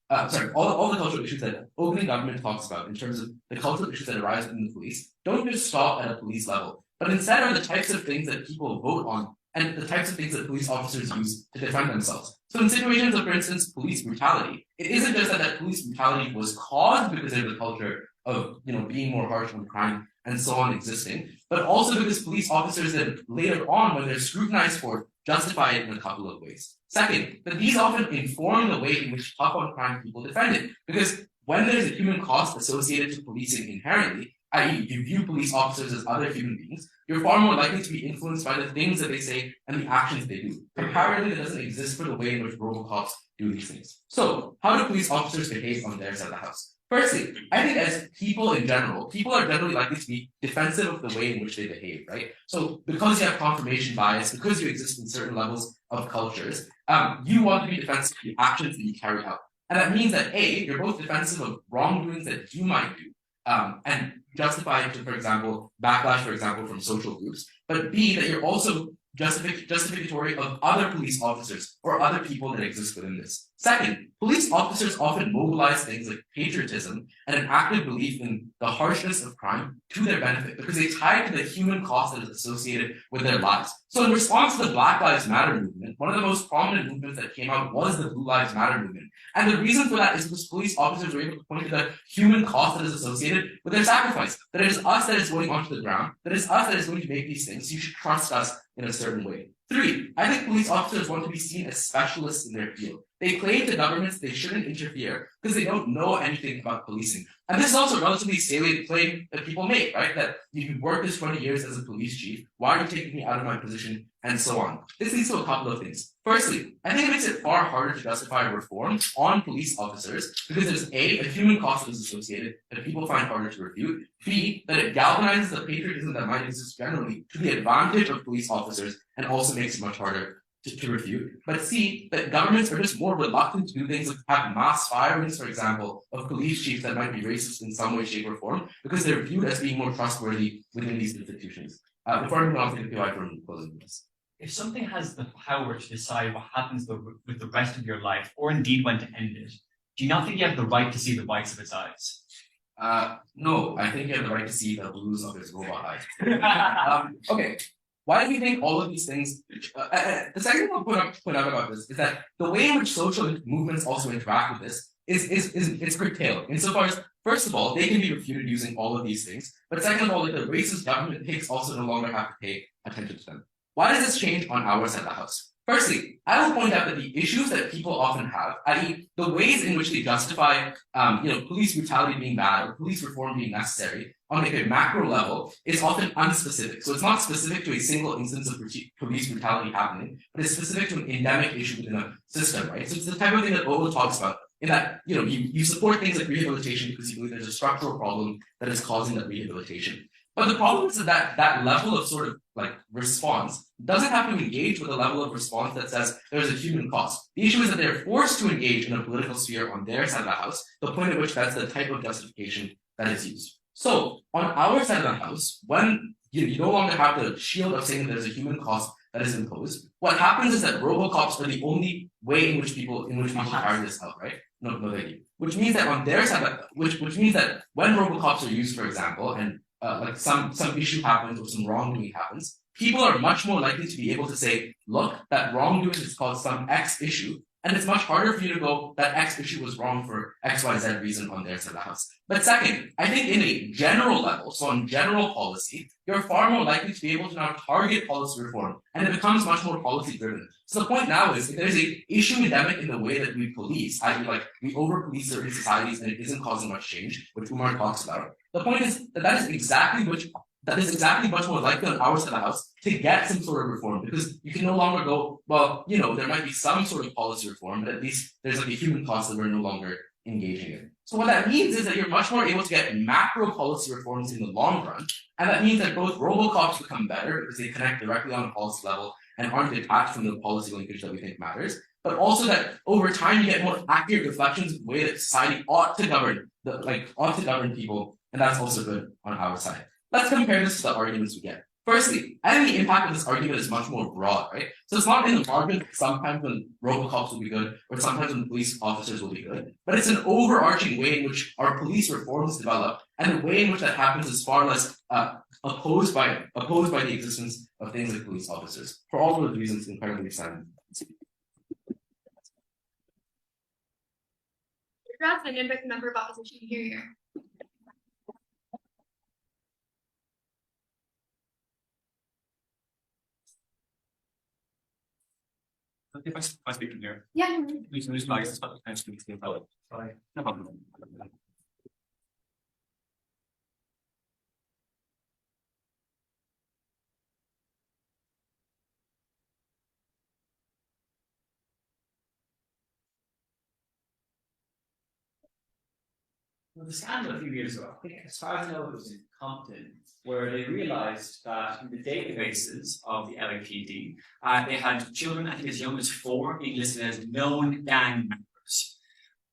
all the cultural issues that opening government talks about in terms of the cultural issues that arise within the police don't just stop at a police level, but instead are the types of things that people vote on and the types of things that police officers use to defend themselves. So in situations of, for instance, police brutality, it isn't just that police brutality was caused because of the culture of, being more harsh on crime and so on existing, but also because police officers then later on, when they're scrutinized for it, justify it in a couple of ways. Second, that these often inform the way in which tough on crime people defend it, because when there's a human cost associated to policing inherently, i.e. you view police officers as other human beings, you're far more likely to be influenced by the things that they say and the actions they do. Comparatively, that doesn't exist for the way in which Robocops do these things. So, how do police officers behave on their side of the house? Firstly, I think as people in general, people are generally likely to be defensive of the way in which they behave, right? So, because you have confirmation bias, because you exist in certain levels of cultures, you want to be defensive of the actions that you carry out. And that means that A, you're both defensive of wrongdoings that you might do, and justify, for example, backlash, for example, from social groups, but B, that you're also justificatory of other police officers or other people that exist within this. Second, police officers often mobilize things like patriotism and an active belief in the harshness of crime to their benefit because they tie it to the human cost that is associated with their lives. So in response to the Black Lives Matter movement, one of the most prominent movements that came out was the Blue Lives Matter movement. And the reason for that is because police officers were able to point to the human cost that is associated with their sacrifice. That it is us that is going onto the ground, that it is us that is going to make these things. You should trust us in a certain way. 3, I think police officers want to be seen as specialists in their field. They claim to governments they shouldn't interfere because they don't know anything about policing. And this is also a relatively salient claim that people make, right? That you've worked this 20 years as a police chief, why are you taking me out of my position, and so on. This leads to a couple of things. Firstly, I think it makes it far harder to justify reform on police officers because there's A, a human cost that is associated that people find harder to refute, B, that it galvanizes the patriotism that might exist generally to the advantage of police officers and also makes it much harder to refute, but C, that governments are just more reluctant to do things like have mass firings, for example, of police chiefs that might be racist in some way, shape, or form, because they're viewed as being more trustworthy within these institutions. Before I move on to the PI from closing this. If something has the power to decide what happens with the rest of your life, or indeed when to end it, do you not think you have the right to see the whites of its eyes? No, I think you have the right to see the blues of its robot eyes. Okay. Why do we think all of these things? The second thing I'll point out about this is that the way in which social movements also interact with this is curtailed. Insofar as, first of all, they can be refuted using all of these things, but second of all, like the racist government pigs also no longer have to pay attention to them. Why does this change on our side of the house? Firstly, I will point out that the issues that people often have, i.e., the ways in which they justify, police brutality being bad or police reform being necessary on like a macro level, is often unspecific. So it's not specific to a single instance of police brutality happening, but it's specific to an endemic issue within a system, right? So it's the type of thing that Ogle talks about. In that, you support things like rehabilitation because you believe there's a structural problem that is causing that rehabilitation. But the problem is that level of sort of like response doesn't have to engage with a level of response that says there's a human cost. The issue is that they're forced to engage in a political sphere on their side of the house, the point at which that's the type of justification that is used. So on our side of the house, when you no longer have the shield of saying that there's a human cost that is imposed, what happens is that Robocops are the only way in which people carry this out, right? No, thank you. Which means that on their side, which means that when Robocops are used, for example, and like some issue happens or some wrongdoing happens, people are much more likely to be able to say, look, that wrongdoing has caused some X issue, and it's much harder for you to go, that X issue was wrong for XYZ reason on their side of the house. But second, I think in a general level, so on general policy, you're far more likely to be able to now target policy reform, and it becomes much more policy driven. So the point now is, if there's a issue endemic in the way that we police, i.e. like we over police certain societies and it isn't causing much change, which Umar talks about, the point is that is exactly much more likely on our side of the house to get some sort of reform, because you can no longer go, well, there might be some sort of policy reform, but at least there's like a human cost that we're no longer engaging in. So what that means is that you're much more able to get macro policy reforms in the long run, and that means that both Robocops become better because they connect directly on a policy level and aren't detached from the policy linkage that we think matters, but also that over time you get more accurate reflections of the way that society ought to govern people, and that's also good on our side. Let's compare this to the arguments we get. Firstly, I think the impact of this argument is much more broad, right? So it's not in the margin, sometimes when Robocops will be good, or sometimes when police officers will be good, but it's an overarching way in which our police reforms develop, and the way in which that happens is far less opposed by the existence of things like police officers. For all those reasons, incredibly exciting. Draft and invite the member of opposition here. If I speak from here, Yeah. we can use flags as well as the appellate. No problem. Well, the scandal a few years ago, I think as far as I know, it was in Compton, where they realized that in the databases of the LAPD, they had children, I think as young as 4, being listed as known gang members.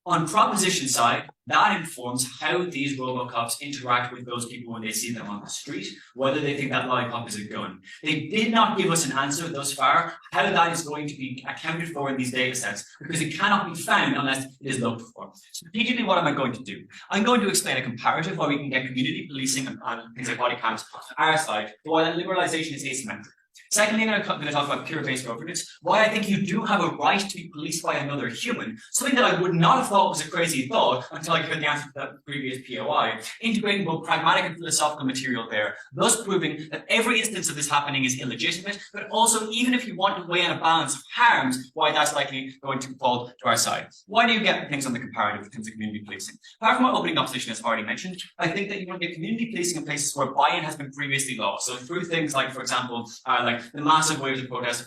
On proposition side, that informs how these Robocops interact with those people when they see them on the street, whether they think that lollipop is a gun. They did not give us an answer thus far how that is going to be accounted for in these data sets, because it cannot be found unless it is looked for. Strategically, what am I going to do? I'm going to explain a comparative where we can get community policing and things like body cams on our side, but why that liberalization is asymmetric. Secondly, I'm going to talk about pure-based governance, why I think you do have a right to be policed by another human, something that I would not have thought was a crazy thought until I heard the answer to that previous POI, integrating both pragmatic and philosophical material there, thus proving that every instance of this happening is illegitimate, but also even if you want to weigh on a balance of harms, why that's likely going to fall to our side. Why do you get things on the comparative in terms of community policing? Apart from my opening opposition, as already mentioned, I think that you want to get community policing in places where buy-in has been previously lost. So through things like, for example, like the massive waves of protest,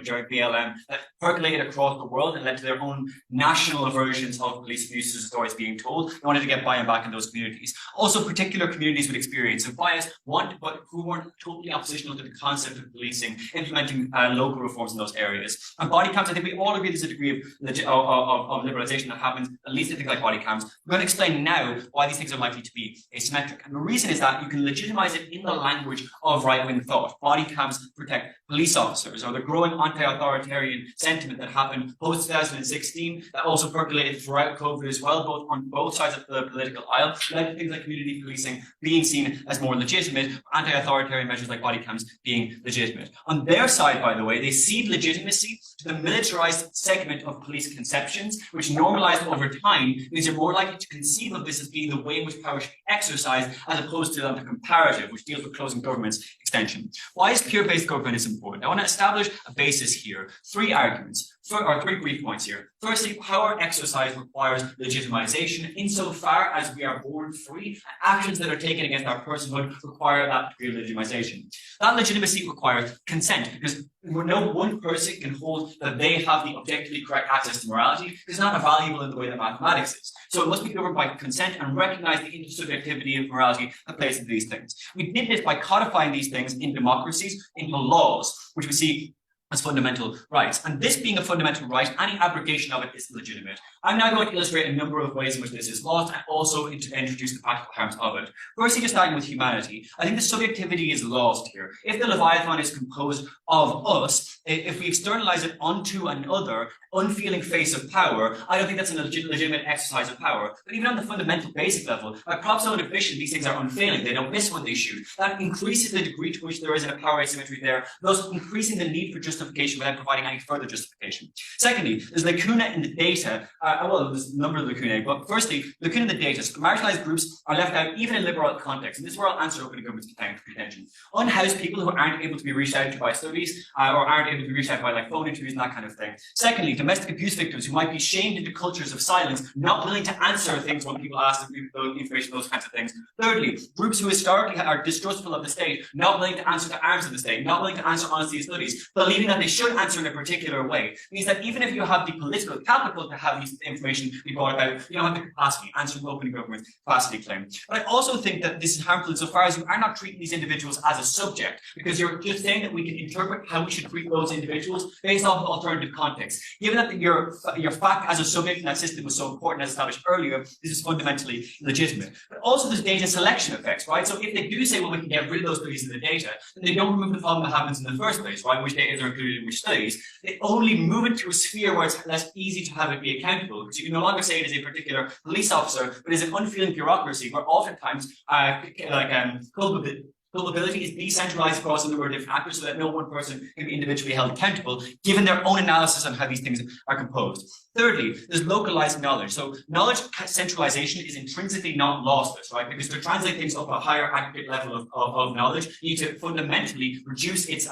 during BLM that percolated across the world and led to their own national versions of police abuses stories being told. They wanted to get buy-in back in those communities. Also, particular communities with experience of bias but who weren't totally oppositional to the concept of policing, implementing local reforms in those areas. And body cams, I think we all agree there's a degree of liberalization that happens, at least in things like body cams. I'm going to explain now why these things are likely to be asymmetric. And the reason is that you can legitimize it in the language of right-wing thought. Body cams protect police officers, or the growing anti-authoritarian sentiment that happened post-2016 that also percolated throughout COVID as well, both on both sides of the political aisle, led to things like community policing being seen as more legitimate, anti-authoritarian measures like body cams being legitimate. On their side, by the way, they cede legitimacy to the militarized segment of police conceptions, which normalized over time means you're more likely to conceive of this as being the way in which power should be exercised, as opposed to the comparative, which deals with closing governments, extension. Why is peer-based governance important? I want to establish a basis here. 3 arguments, or 3 brief points here. Firstly, power exercise requires legitimization insofar as we are born free, and actions that are taken against our personhood require that degree of legitimization. That legitimacy requires consent, because no one person can hold that they have the objectively correct access to morality. It's not valuable in the way that mathematics is. So it must be governed by consent and recognize the intersubjectivity of morality that plays into these things. We did this by codifying these things in democracies into laws, which we see as fundamental rights. And this being a fundamental right, any abrogation of it is legitimate. I'm now going to illustrate a number of ways in which this is lost and also introduce the practical harms of it. Firstly, just starting with humanity. I think the subjectivity is lost here. If the Leviathan is composed of us, if we externalize it onto another unfeeling face of power, I don't think that's a legitimate exercise of power. But even on the fundamental basic level, by props of vision, these things are unfailing. They don't miss when they shoot. That increases the degree to which there is a power asymmetry there, thus increasing the need for justification without providing any further justification. Secondly, there's lacuna in the data. Well, there's a number of lacunae, but firstly, lacuna in the data. So marginalized groups are left out even in liberal contexts, and this is where I'll answer open government's contention. Unhoused people who aren't able to be reached out to by studies, or aren't able to be reached out by like phone interviews and that kind of thing. Secondly, domestic abuse victims who might be shamed into cultures of silence, not willing to answer things when people ask them information, those kinds of things. Thirdly, groups who historically are distrustful of the state, not willing to answer to arms of the state, not willing to answer honesty of studies, believing that they should answer in a particular way, means that even if you have the political capital to have these information be brought about, you don't have the capacity, answering open government capacity claim. But I also think that this is harmful insofar as you are not treating these individuals as a subject, because you're just saying that we can interpret how we should treat those individuals based off of alternative context. Given that your fact as a subject in that system was so important as established earlier, this is fundamentally legitimate. But also there's data selection effects, right? So if they do say, well, we can get rid of those studies in the data, then they don't remove the problem that happens in the first place, right? Which data are included in which studies. They only move it to a sphere where it's less easy to have it be accountable, because you can no longer say it is a particular police officer, but is an unfeeling bureaucracy where oftentimes culpability is decentralized across a number of different actors so that no one person can be individually held accountable, given their own analysis on how these things are composed. Thirdly, there's localized knowledge. So knowledge centralization is intrinsically not lossless, right? Because to translate things up a higher aggregate level of knowledge, you need to fundamentally reduce its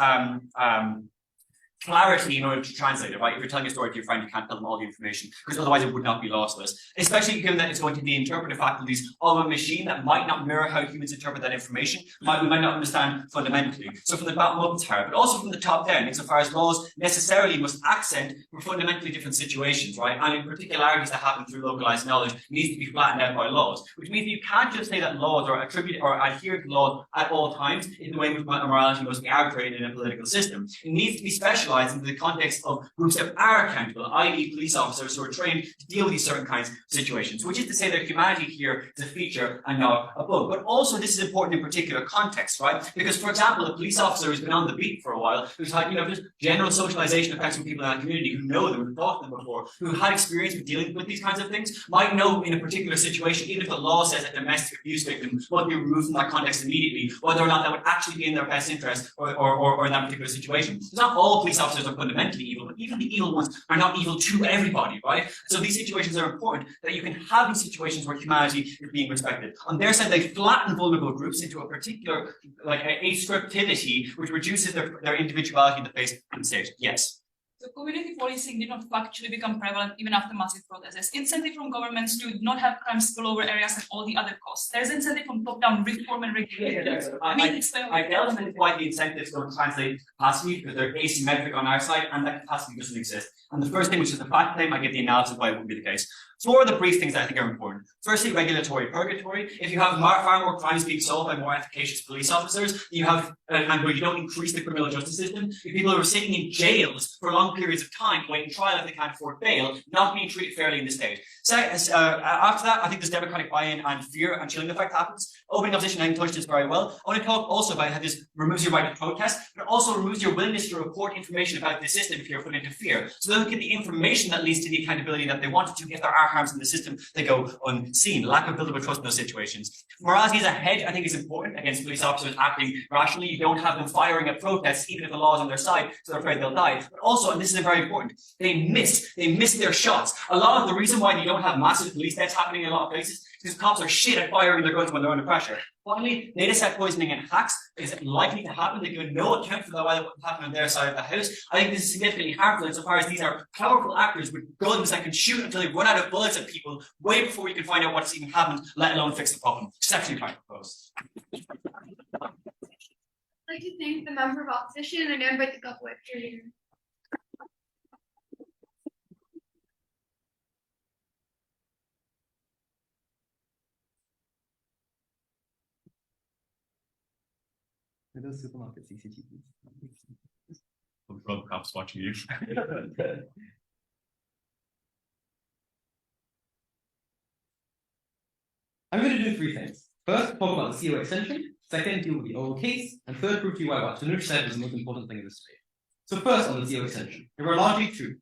clarity in order to translate it, right? If you're telling a story to your friend, you can't tell them all the information, because otherwise it would not be lossless. Especially given that it's going to be interpretive faculties of a machine that might not mirror how humans interpret that information, we might not understand fundamentally. So from the bottom up it's hard, but also from the top down, insofar as laws necessarily must accent for fundamentally different situations, right? And in particularities that happen through localized knowledge needs to be flattened out by laws, which means you can't just say that laws are attributed or adhere to laws at all times in the way in which morality must be arbitrated in a political system. It needs to be specialized in the context of groups that are accountable, i.e. police officers who are trained to deal with these certain kinds of situations, which is to say that humanity here is a feature and not a bug. But also this is important in particular context, right? Because, for example, a police officer who's been on the beat for a while, who's had, just general socialization effects with people in that community who know them, who've talked to them before, who had experience with dealing with these kinds of things, might know in a particular situation, even if the law says that domestic abuse victims must be removed from that context immediately, whether or not that would actually be in their best interest or in that particular situation. It's not all police officers are fundamentally evil, but even the evil ones are not evil to everybody, right? So these situations are important, that you can have these situations where humanity is being respected. On their side, they flatten vulnerable groups into a particular, like a scriptivity, which reduces their individuality in the face of the state. Yes. So community policing did not actually become prevalent even after massive protests. There's incentive from governments to not have crime spill over areas and all the other costs. There's incentive from top-down reform and regulation. I delve into why the incentives don't translate to capacity, because they're asymmetric on our side and that capacity doesn't exist. And the first thing, which is the fact claim, I give the analysis why it wouldn't be the case. 4 of the brief things that I think are important. Firstly, regulatory purgatory. If you have far more crimes being solved by more efficacious police officers, you have, and where you don't increase the criminal justice system, if people who are sitting in jails for long periods of time, waiting trial if they can't afford bail, not being treated fairly in the state. So, after that, I think there's democratic buy-in and fear and chilling effect happens. Opening opposition, I think, touched this very well. I want to talk also about how this removes your right to protest, but also removes your willingness to report information about the system if you're put into fear. So they look at the information that leads to the accountability that they wanted to. If there are harms in the system, they go unseen. Lack of buildable trust in those situations. Morality as a hedge, I think, is important against police officers acting rationally. You don't have them firing at protests, even if the law is on their side, so they're afraid they'll die. But also, and this is very important, they miss their shots. A lot of the reason why you don't have massive police deaths happening in a lot of places is because cops are shit at firing their guns when they're under pressure. Finally, data set poisoning and hacks is likely to happen. They give no account for what happened on their side of the house. I think this is significantly harmful insofar as these are powerful actors with guns that can shoot until they run out of bullets at people way before we can find out what's even happened, let alone fix the problem. Exceptionally hard to propose. I'd like to thank the member of opposition and invite the couple here. Those supermarket CCTVs. Robocops watching you. I'm going to do three things. First, talk about the CO extension. Second, deal with the oral case. And third, prove to you why what Tanush said was the most important thing in this debate. So first, on the CO extension. There are largely two.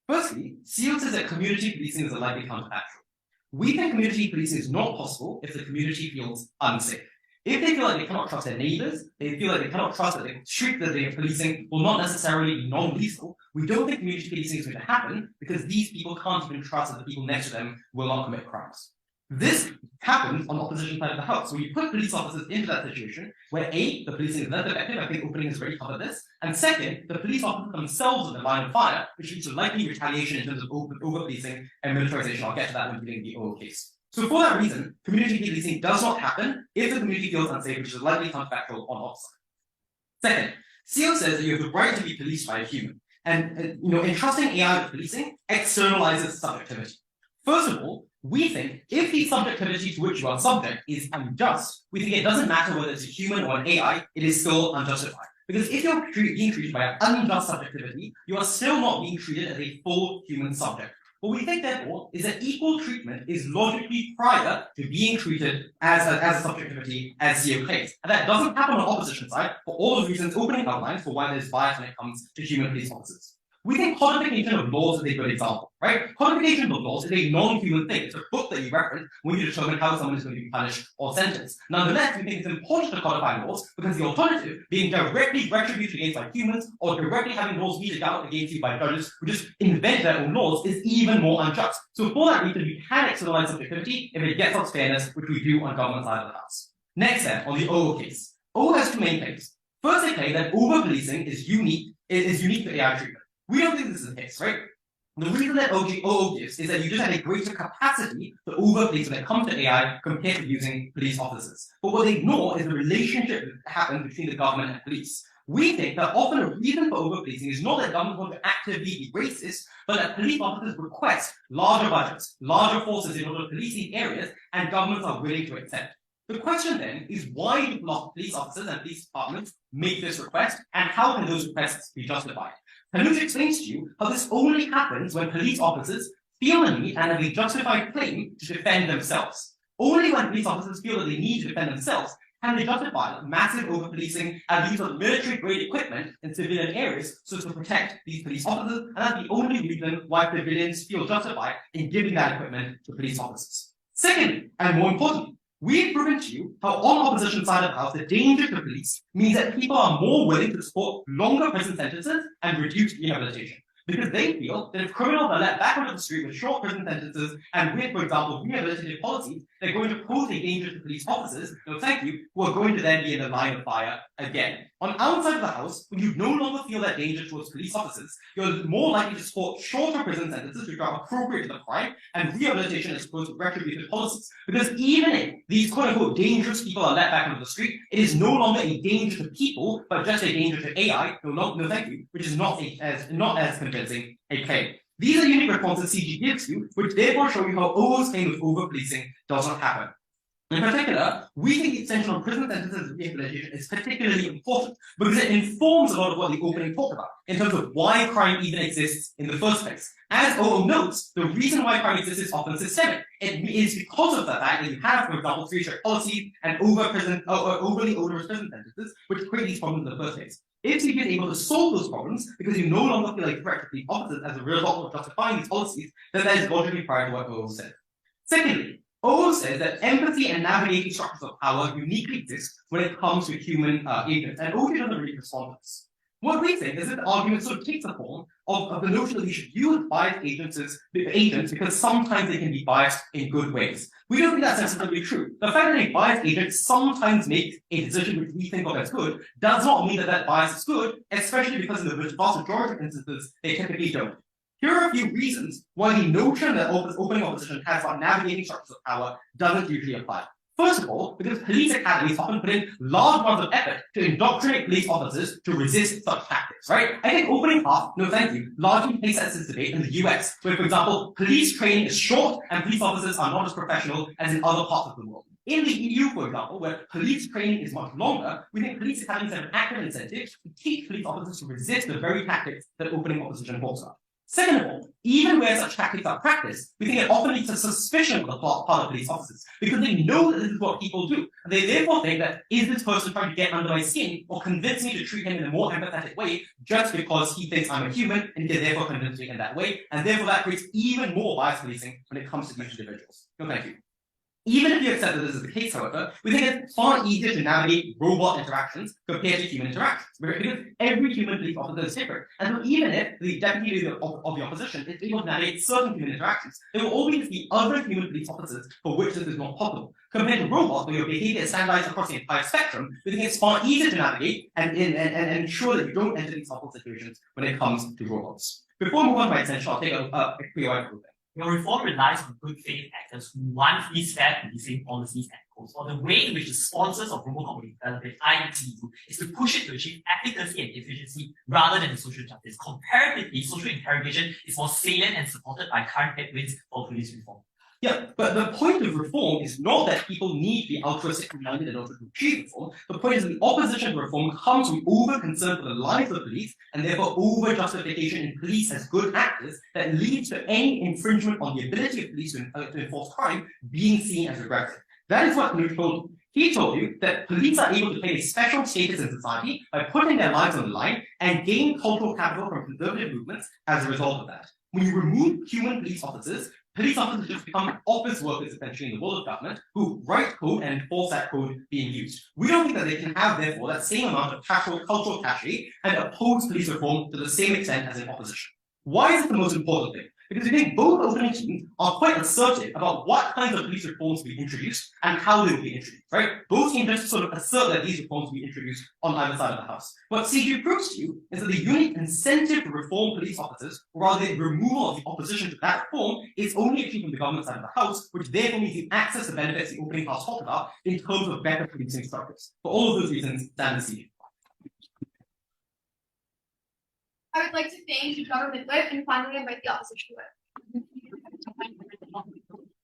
Firstly, CO says that community policing is a likely counterfactual. We think community policing is not possible if the community feels unsafe. If they feel like they cannot trust their neighbors, they feel like they cannot trust that the street that they are policing will not necessarily be non-lethal, we don't think community policing is going to happen because these people can't even trust that the people next to them will not commit crimes. This happens on the opposition side of the house. So you put police officers into that situation where A, the policing is less effective, I think opening has already covered this, and second, the police officers themselves are the line of fire, which leads to likely retaliation in terms of over-policing and militarization. I'll get to that when dealing with the oral case. So for that reason, community policing does not happen if the community feels unsafe, which is likely counterfactual on opposite. Second, CO says that you have the right to be policed by a human. And entrusting AI with policing externalizes subjectivity. First of all, we think if the subjectivity to which you are subject is unjust, we think it doesn't matter whether it's a human or an AI, it is still unjustified. Because if you're being treated by an unjust subjectivity, you are still not being treated as a full human subject. What we think, therefore, is that equal treatment is logically prior to being treated as a subjectivity as CO claims. And that doesn't happen on the opposition side for all the reasons opening outlines for why there's bias when it comes to human police officers. We think codification of laws is a good example, right? Codification of laws is a non-human thing. It's a book that you reference when you determine how someone is going to be punished or sentenced. Nonetheless, we think it's important to codify laws because the alternative, being directly retributed against by humans or directly having laws meted out against you by judges who just invent their own laws, is even more unjust. So for that reason, we can externalize subjectivity if it gets us fairness, which we do on government side of the house. Next then, on the O case. O has two main claims. First, they claim that over-policing is unique to AI treatment. We don't think this is the case, right? The reason that OO gives is that you just have a greater capacity to overpolice when it comes to AI compared to using police officers. But what they ignore is the relationship that happens between the government and police. We think that often a reason for overpolicing is not that government want to actively be racist, but that police officers request larger budgets, larger forces in order to police these areas, and governments are willing to accept. The question then is why do police officers and police departments make this request, and how can those requests be justified? Tanush explains to you how this only happens when police officers feel the need and have a justified claim to defend themselves. Only when police officers feel that they need to defend themselves can they justify massive over-policing and use of military-grade equipment in civilian areas so to protect these police officers, and that's the only reason why civilians feel justified in giving that equipment to police officers. Secondly, and more importantly, we've proven to you how on the opposition side of the house, the danger to police means that people are more willing to support longer prison sentences and reduced rehabilitation. Because they feel that if criminals are let back onto the street with short prison sentences and with, for example, rehabilitative policies, they're going to pose a danger to police officers, no thank you, who are going to then be in the line of fire again. On our side of the house, when you no longer feel that danger towards police officers, you're more likely to support shorter prison sentences which are appropriate to the crime and rehabilitation as opposed to retributive policies. Because even if these quote-unquote dangerous people are let back onto the street, it is no longer a danger to people, but just a danger to AI, no thank you, which is not as convincing a claim. These are unique responses CG gives you, which therefore show you how OO's claim of over-policing does not happen. In particular, we think the extension of prison sentences and rehabilitation is particularly important because it informs a lot of what the opening talked about in terms of why crime even exists in the first place. As OO notes, the reason why crime exists is often systemic. It is because of the fact that you have, for example, three-strict policies and overly onerous prison sentences, which create these problems in the first place. If you get able to solve those problems because you no longer feel like threat to the officers as a result of justifying these policies, then that is logically prior to what OO said. Secondly, OO says that empathy and navigating structures of power uniquely exist when it comes to human agents, and OO doesn't really respond to this. What we think is that the argument sort of takes the form of the notion that we should use biased agents because sometimes they can be biased in good ways. We don't think that's necessarily true. The fact that a biased agent sometimes makes a decision which we think of as good does not mean that that bias is good, especially because in the vast majority of instances, they typically don't. Here are a few reasons why the notion that opening opposition has about navigating structures of power doesn't usually apply. First of all, because police academies often put in large amounts of effort to indoctrinate police officers to resist such tactics, right? I think opening up, no thank you, largely takes this debate in the US, where, for example, police training is short and police officers are not as professional as in other parts of the world. In the EU, for example, where police training is much longer, we think police academies have an active incentive to teach police officers to resist the very tactics that opening opposition talks about. Second of all, even where such tactics are practiced, we think it often leads to suspicion on the part of police officers because they know that this is what people do. And they therefore think that, is this person trying to get under my skin or convince me to treat him in a more empathetic way just because he thinks I'm a human and he can therefore convince me in that way? And therefore that creates even more bias policing when it comes to these individuals. No, thank you. Even if you accept that this is the case, however, we think it's far easier to navigate robot interactions compared to human interactions, because every human police officer is different. And so even if the deputy of the opposition is able to navigate certain human interactions, there will always be other human police officers for which this is not possible. Compared to robots, where your behavior is standardized across the entire spectrum, we think it's far easier to navigate and ensure that you don't enter these awful situations when it comes to robots. Before I move on to my attention, I'll take a quick quick thing. Your reform relies on good faith actors who want free fair policing policies and goals, or the way in which the sponsors of Robocop will develop it, IETU, is to push it to achieve efficacy and efficiency rather than the social justice. Comparatively, social interrogation is more salient and supported by current headwinds for police reform. Yeah, but the point of reform is not that people need to be altruistic minded in order to achieve reform. The point is that the opposition to reform comes from over concern for the lives of police and therefore over justification in police as good actors that leads to any infringement on the ability of police to enforce crime being seen as regressive. That is what Knut told you. He told you that police are able to play a special status in society by putting their lives on the line and gain cultural capital from conservative movements as a result of that. When you remove human police officers just become office workers essentially in the world of government who write code and enforce that code being used. We don't think that they can have, therefore, that same amount of cultural cachet and oppose police reform to the same extent as in opposition. Why is it the most important thing? Because we think both opening teams are quite assertive about what kinds of police reforms will be introduced and how they will be introduced, right? Both teams just sort of assert that these reforms will be introduced on either side of the house. What CG proves to you is that the unique incentive to reform police officers, or rather the removal of the opposition to that reform, is only achieved on the government side of the house, which therefore means you access the benefits the opening house talked about in terms of better policing structures. For all of those reasons, Dan and CG. I would like to thank the government whip and finally invite the opposition whip.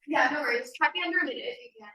Yeah, no worries. Try me under a minute if you can.